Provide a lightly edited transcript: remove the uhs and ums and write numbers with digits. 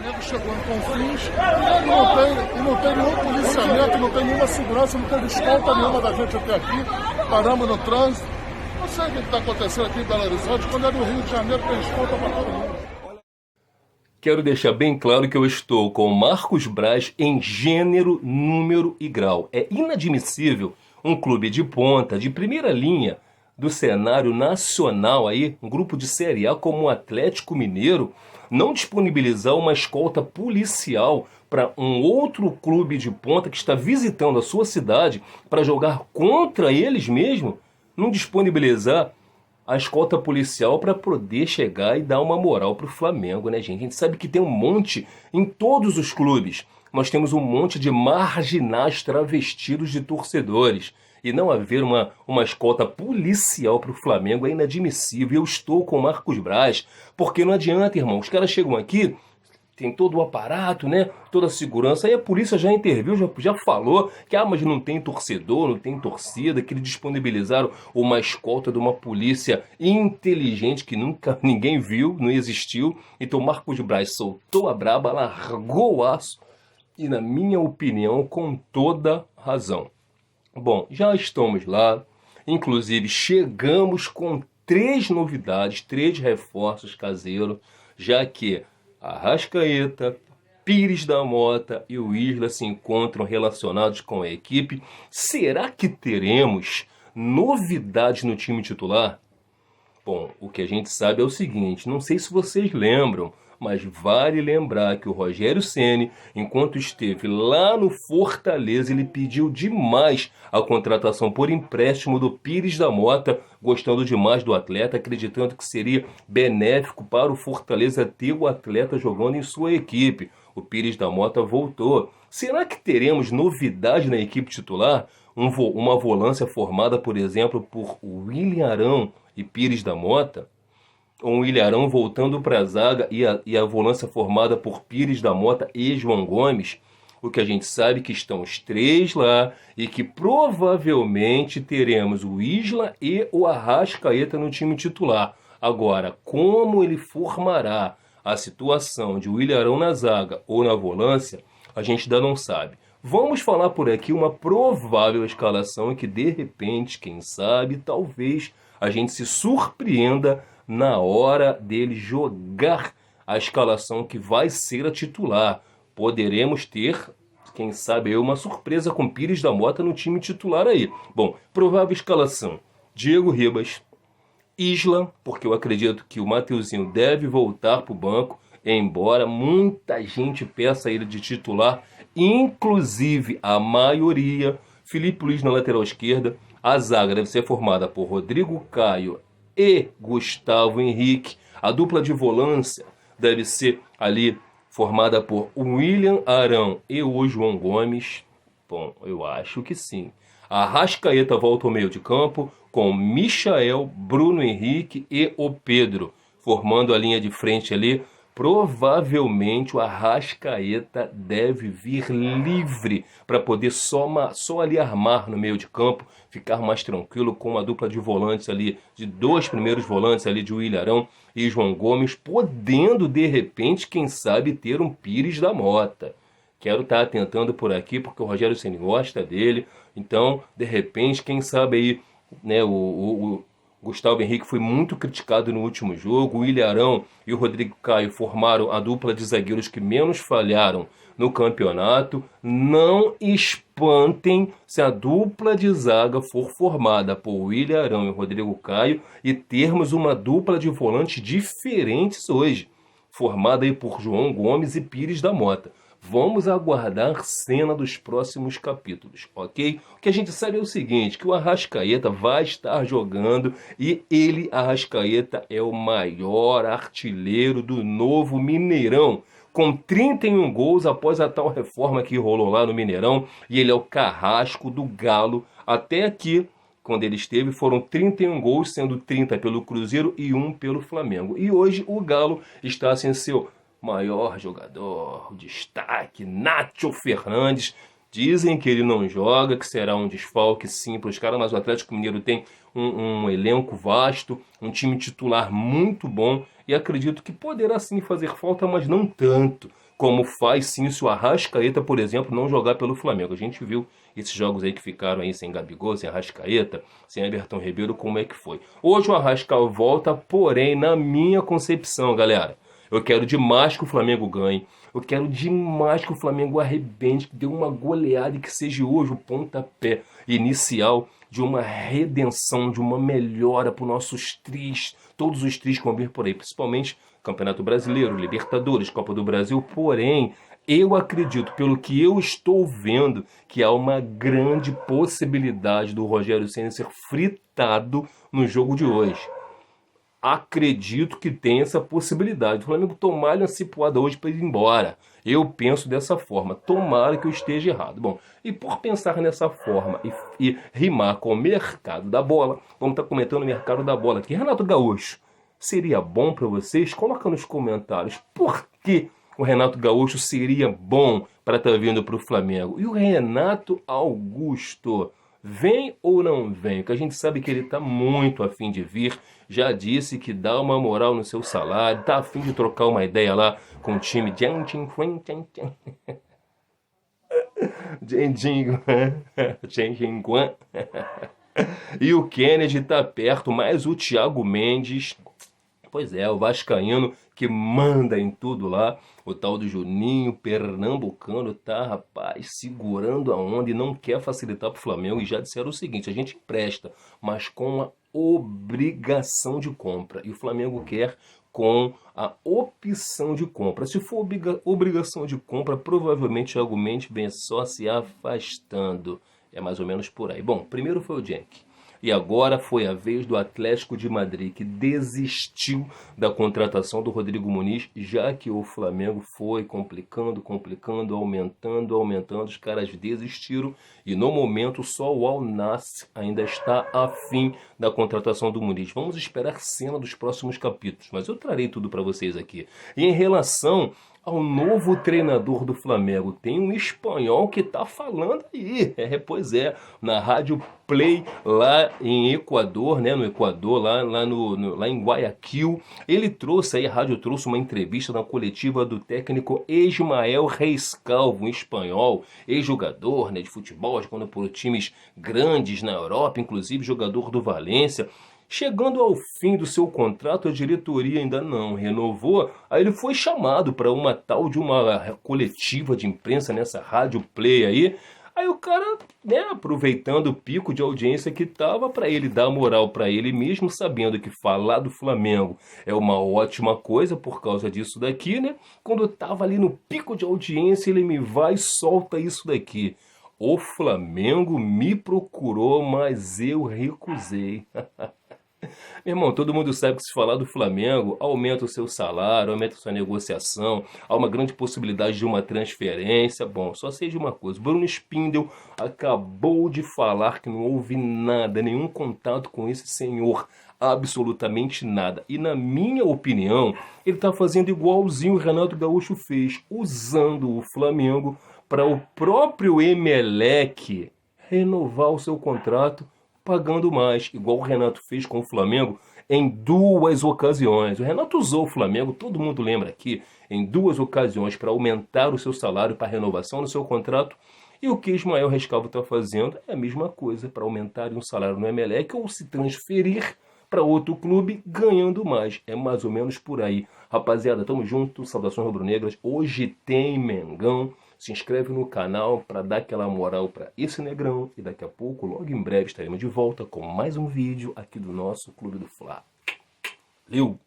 Flamengo chegou em Confins e não tem nenhum policiamento, não tem nenhuma segurança, não teve escolta nenhuma da gente até aqui. Paramos no trânsito. Não sei o que está acontecendo aqui em Belo Horizonte, quando é no Rio de Janeiro tem escolta para todo mundo. Quero deixar bem claro que eu estou com o Marcos Braz em gênero, número e grau. É inadmissível um clube de ponta, de primeira linha do cenário nacional aí, um grupo de Série A como o Atlético Mineiro, não disponibilizar uma escolta policial para um outro clube de ponta que está visitando a sua cidade para jogar contra eles mesmo, não disponibilizar a escolta policial para poder chegar e dar uma moral para o Flamengo, né, gente? A gente sabe que tem um monte em todos os clubes. Nós temos um monte de marginais travestidos de torcedores. E não haver uma escolta policial para o Flamengo é inadmissível. Eu estou com o Marcos Braz, porque não adianta, irmão. Os caras chegam aqui, tem todo o aparato, né? Toda a segurança. Aí a polícia já interviu, já falou que mas não tem torcedor, não tem torcida, que eles disponibilizaram uma escolta de uma polícia inteligente que nunca ninguém viu, não existiu. Então Marcos Braz soltou a braba, largou o aço e, na minha opinião, com toda razão. Bom, já estamos lá. Inclusive, chegamos com 3 novidades, 3 reforços caseiros, já que Arrascaeta, Pires da Mota e o Isla se encontram relacionados com a equipe. Será que teremos novidades no time titular? Bom, o que a gente sabe é o seguinte, não sei se vocês lembram, mas vale lembrar que o Rogério Ceni, enquanto esteve lá no Fortaleza, ele pediu demais a contratação por empréstimo do Pires da Mota, gostando demais do atleta, acreditando que seria benéfico para o Fortaleza ter o atleta jogando em sua equipe. O Pires da Mota voltou. Será que teremos novidade na equipe titular? Uma volância formada, por exemplo, por William Arão e Pires da Mota? Um Ilharão voltando para a zaga e a volância formada por Pires da Mota e João Gomes, o que a gente sabe que estão os 3 lá e que provavelmente teremos o Isla e o Arrascaeta no time titular. Agora, como ele formará a situação de o Ilharão na zaga ou na volância, a gente ainda não sabe. Vamos falar por aqui uma provável escalação que, de repente, quem sabe, talvez a gente se surpreenda na hora dele jogar a escalação que vai ser a titular. Poderemos ter, quem sabe, uma surpresa com Pires da Mota no time titular aí. Bom, provável escalação: Diego Ribas, Isla, porque eu acredito que o Mateuzinho deve voltar para o banco, embora muita gente peça ele de titular, inclusive a maioria. Felipe Luiz na lateral esquerda. A zaga deve ser formada por Rodrigo Caio e Gustavo Henrique. A dupla de volância deve ser ali formada por William Arão e o João Gomes. Bom, eu acho que sim. A Arrascaeta volta ao meio de campo com Michael, Bruno Henrique e o Pedro, formando a linha de frente ali. Provavelmente o Arrascaeta deve vir livre para poder só ali armar no meio de campo, ficar mais tranquilo com uma dupla de volantes ali, de 2 primeiros volantes ali de William Arão e João Gomes, podendo de repente, quem sabe, ter um Pires da Mota. Quero estar atentando por aqui porque o Rogério Ceni gosta dele, então de repente, quem sabe aí, né, o Gustavo Henrique foi muito criticado no último jogo. O William Arão e o Rodrigo Caio formaram a dupla de zagueiros que menos falharam no campeonato. Não espantem se a dupla de zaga for formada por William Arão e Rodrigo Caio e termos uma dupla de volantes diferentes hoje, formada aí por João Gomes e Pires da Mota. Vamos aguardar cena dos próximos capítulos, ok? O que a gente sabe é o seguinte, que o Arrascaeta vai estar jogando e ele, Arrascaeta, é o maior artilheiro do novo Mineirão, com 31 gols após a tal reforma que rolou lá no Mineirão, e ele é o carrasco do Galo. Até aqui, quando ele esteve, foram 31 gols, sendo 30 pelo Cruzeiro e 1 pelo Flamengo. E hoje o Galo está sem seu maior jogador, destaque, Nacho Fernandes. Dizem que ele não joga, que será um desfalque sim para os caras, mas o Atlético Mineiro tem um elenco vasto, um time titular muito bom e acredito que poderá sim fazer falta, mas não tanto como faz sim se o Arrascaeta, por exemplo, não jogar pelo Flamengo. A gente viu esses jogos aí que ficaram aí sem Gabigol, sem Arrascaeta, sem Everton Ribeiro, como é que foi. Hoje o Arrascaeta volta, porém, na minha concepção, galera, eu quero demais que o Flamengo ganhe. Eu quero demais que o Flamengo arrebente, que dê uma goleada e que seja hoje o pontapé inicial de uma redenção, de uma melhora para os nossos tris, todos os tris que vão vir por aí, principalmente Campeonato Brasileiro, Libertadores, Copa do Brasil. Porém, eu acredito, pelo que eu estou vendo, que há uma grande possibilidade do Rogério Ceni ser fritado no jogo de hoje. Acredito que tem essa possibilidade. O Flamengo tomar-lhe uma cipuada hoje para ir embora. Eu penso dessa forma. Tomara que eu esteja errado. Bom, e por pensar nessa forma e rimar com o mercado da bola, vamos estar comentando o mercado da bola aqui. Renato Gaúcho, seria bom para vocês? Coloca nos comentários por que o Renato Gaúcho seria bom para estar vindo para o Flamengo. E o Renato Augusto, vem ou não vem? Porque a gente sabe que ele está muito afim de vir. Já disse que dá uma moral no seu salário. Está afim de trocar uma ideia lá com o time. E o Kennedy está perto, mas o Thiago Mendes... Pois é, o vascaíno que manda em tudo lá, o tal do Juninho, pernambucano, tá, rapaz, segurando a onda e não quer facilitar pro Flamengo. E já disseram o seguinte, a gente empresta, mas com a obrigação de compra. E o Flamengo quer com a opção de compra. Se for obrigação de compra, provavelmente o argumento vem só se afastando. É mais ou menos por aí. Bom, primeiro foi o Cenk. E agora foi a vez do Atlético de Madrid, que desistiu da contratação do Rodrigo Muniz, já que o Flamengo foi complicando, aumentando, os caras desistiram. E no momento só o Al Nassr ainda está afim da contratação do Muniz. Vamos esperar cena dos próximos capítulos, mas eu trarei tudo para vocês aqui. E em relação ao novo treinador do Flamengo, tem um espanhol que tá falando aí, pois é, na Rádio Play lá em Equador, né, no Equador, lá em Guayaquil, ele trouxe aí, a rádio trouxe uma entrevista na coletiva do técnico Ismael Reis Calvo, um espanhol, ex-jogador, né, de futebol, jogando por times grandes na Europa, inclusive jogador do Valência. Chegando ao fim do seu contrato, a diretoria ainda não renovou. Aí ele foi chamado para uma tal de uma coletiva de imprensa nessa Rádio Play aí. Aí o cara, né, aproveitando o pico de audiência que tava, para ele dar moral para ele mesmo, sabendo que falar do Flamengo é uma ótima coisa por causa disso daqui, né? Quando eu tava ali no pico de audiência, ele me vai e solta isso daqui. O Flamengo me procurou, mas eu recusei. Meu irmão, todo mundo sabe que se falar do Flamengo, aumenta o seu salário, aumenta a sua negociação, há uma grande possibilidade de uma transferência. Bom, só sei de uma coisa, Bruno Spindel acabou de falar que não houve nada, nenhum contato com esse senhor, absolutamente nada. E na minha opinião, ele está fazendo igualzinho o Renato Gaúcho fez, usando o Flamengo para o próprio Emelec renovar o seu contrato, pagando mais, igual o Renato fez com o Flamengo em 2 ocasiões. O Renato usou o Flamengo, todo mundo lembra aqui, em 2 ocasiões para aumentar o seu salário, para renovação do seu contrato. E o que Ismael Reis Calvo está fazendo é a mesma coisa, para aumentar um salário no Emelec ou se transferir para outro clube ganhando mais. É mais ou menos por aí. Rapaziada, tamo junto, saudações rubro-negras. Hoje tem Mengão. Se inscreve no canal para dar aquela moral para esse negrão. E daqui a pouco, logo em breve, estaremos de volta com mais um vídeo aqui do nosso Clube do Fla. Valeu!